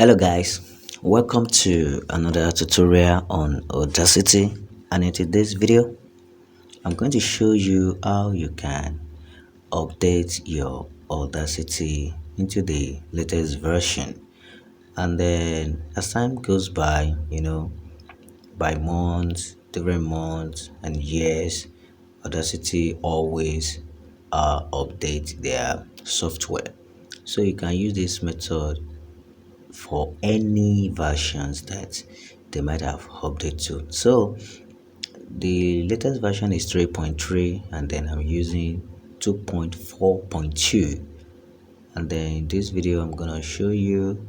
Hello guys, welcome to another tutorial on Audacity, and in today's video I'm going to show you how you can update your Audacity into the latest version. And then as time goes by, by months, different months and years, Audacity always update their software. So you can use this method for any versions that they might have updated to. So the latest version is 3.3 and then I'm using 2.4.2, and then in this video I'm gonna show you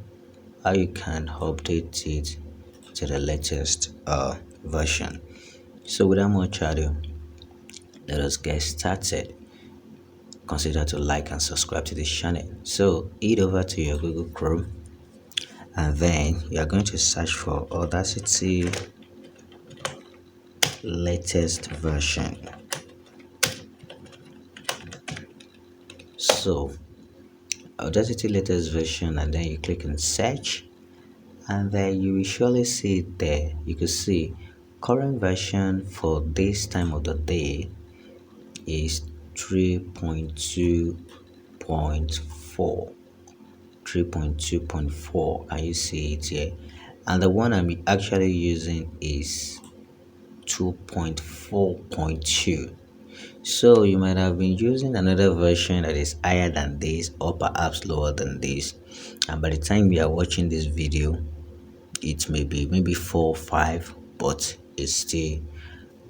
how you can update it to the latest version. So without much ado, let us get started. Consider to like and subscribe to this channel. So head over to your Google Chrome, and then you are going to search for Audacity latest version. So Audacity latest version, and then you click on search, and then you will surely see it there. You can see current version for this time of the day is 3.2.4. 3.2.4. Can you see it here? And the one I'm actually using is 2.4.2. So you might have been using another version that is higher than this or perhaps lower than this, and by the time you are watching this video it may be maybe 4 or 5, but it's still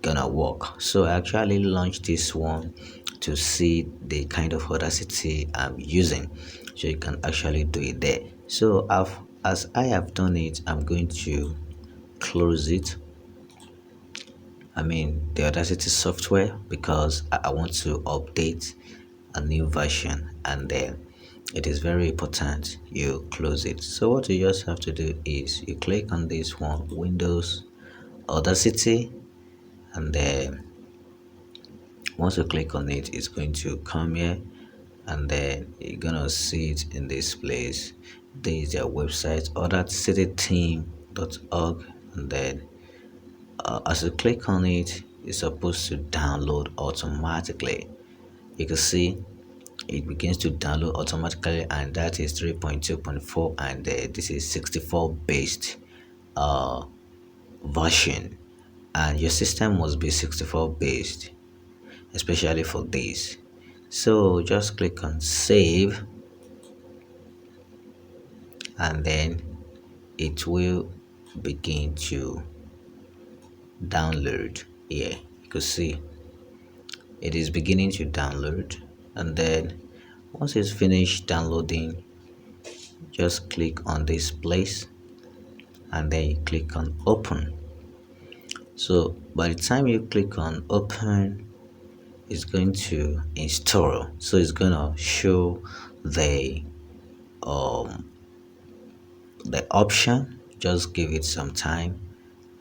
gonna work. So I actually launched this one to see the kind of Audacity I'm using, so you can actually do it there. So as I have done it, I'm going to close it, the Audacity software, because I want to update a new version, and then it is very important you close it. So what you just have to do is you click on this one, Windows, Audacity, and then once you click on it, it's going to come here, and then you're gonna see it in this place. There is their website, audacityteam.org, and then as you click on it, it's supposed to download automatically. You can see it begins to download automatically, and that is 3.2.4, and this is 64 based uh, version, and your system must be 64 based, especially for this. So just click on save, and then it will begin to download. Here you can see it is beginning to download, and then once it's finished downloading, just click on this place, and then you click on open. So by the time you click on open, it's going to install. So it's gonna show the um the option. Just give it some time,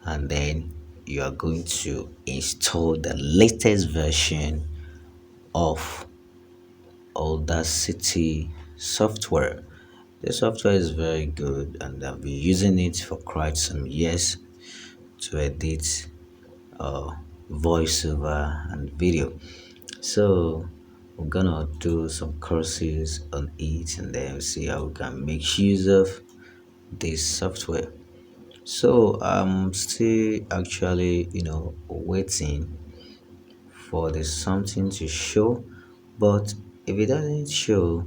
and then you are going to install the latest version of Audacity software. The software is very good, and I've been using it for quite some years to edit uh, voiceover and video. So we're gonna do some courses on it, and then see how we can make use of this software. So I'm still actually, waiting for the something to show, but if it doesn't show,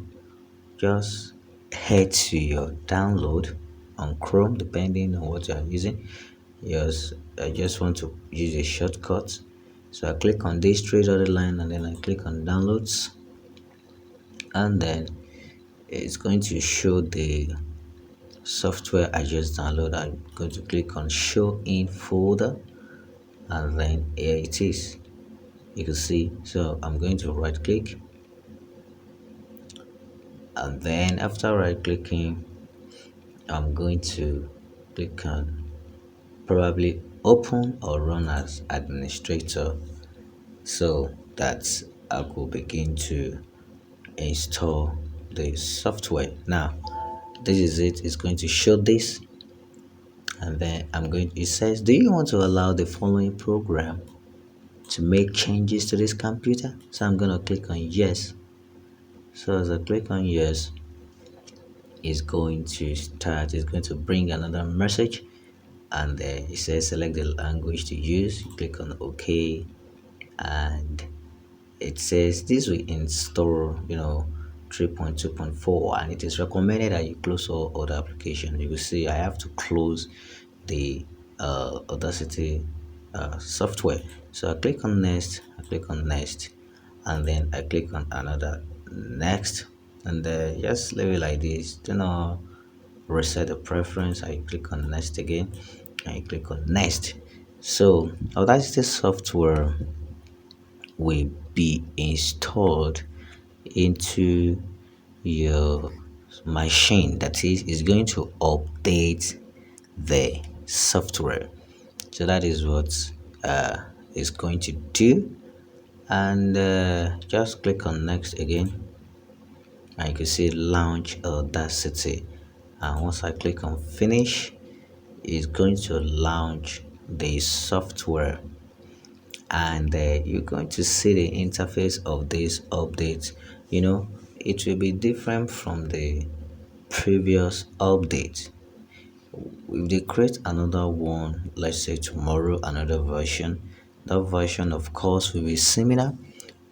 just head to your download on Chrome, depending on what you are using. Yes, I just want to use a shortcut, so I click on this three dotted line, and then I click on downloads, and then it's going to show the software I just downloaded. I'm going to click on show in folder, and then here it is. You can see, so I'm going to right click, and then after right clicking, I'm going to click on probably open or run as administrator, so that I could begin to install the software. Now this is it. It's going to show this, and then it says, do you want to allow the following program to make changes to this computer? So I'm going to click on yes. So as I click on yes, it's going to start, it's going to bring another message, and it says select the language to use. You click on OK, and it says this will install 3.2.4, and it is recommended that you close all other applications. You will see I have to close the Audacity software. So I click on next, and then I click on another next, and just leave it like this. Do not reset the preference. I click on next again, and I click on next. So Audacity software will be installed into your machine. That is going to update the software. So that is what uh, it's going to do. And just click on next again, and you can see launch Audacity. And once I click on finish, it's going to launch the software, and you're going to see the interface of this update. It will be different from the previous update. If they create another one, let's say tomorrow, another version, that version of course will be similar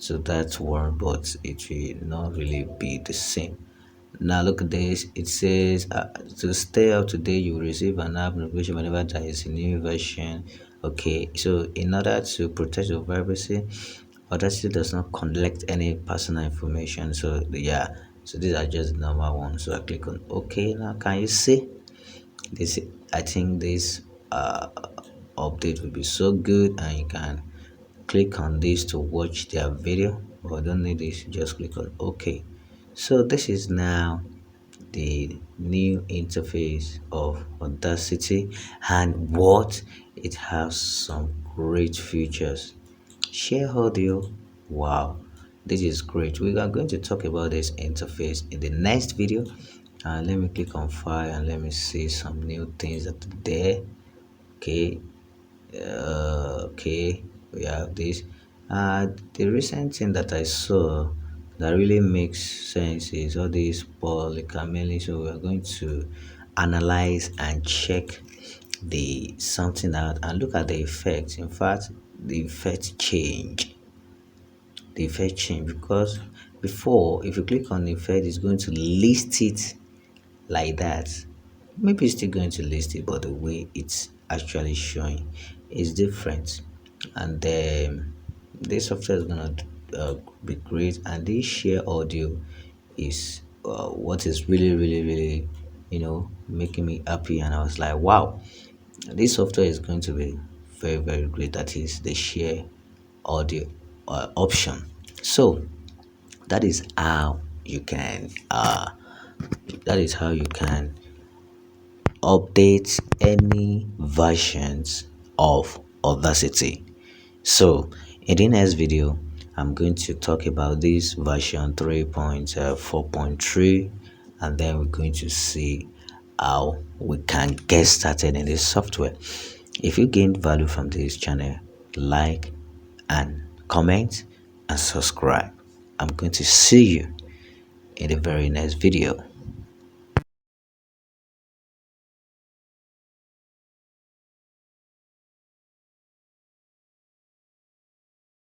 to that one, but it will not really be the same. Now look at this. It says to stay up to date, you will receive an app notification whenever there is a new version. Okay, so in order to protect your privacy, Audacity does not collect any personal information. So yeah, so these are just the normal ones. So I click on OK. Now can you see this? I think this update will be so good, and you can click on this to watch their video, but I don't need this. Just click on OK. So this is now the new interface of Audacity, and what it has some great features. Share audio. Wow, this is great. We are going to talk about this interface in the next video. Let me click on file and let me see some new things that are there. Okay, okay, we have this. The recent thing that I saw that really makes sense is all these polycameli. So we are going to analyze and check the something out and look at the effects. In fact, the effect change. The effect change, because before, if you click on the effect, it's going to list it like that. Maybe it's still going to list it, but the way it's actually showing is different. And this software is gonna be great. And this share audio is what is really, really, really, making me happy. And I was like, wow, this software is going to be very, very great. That is the share audio option. So that is how you can. That is how you can update any versions of Audacity. So in the next video, I'm going to talk about this version 3.4.3, and then we're going to see how we can get started in this software. If you gained value from this channel, like and comment and subscribe. I'm going to see you in the very next video.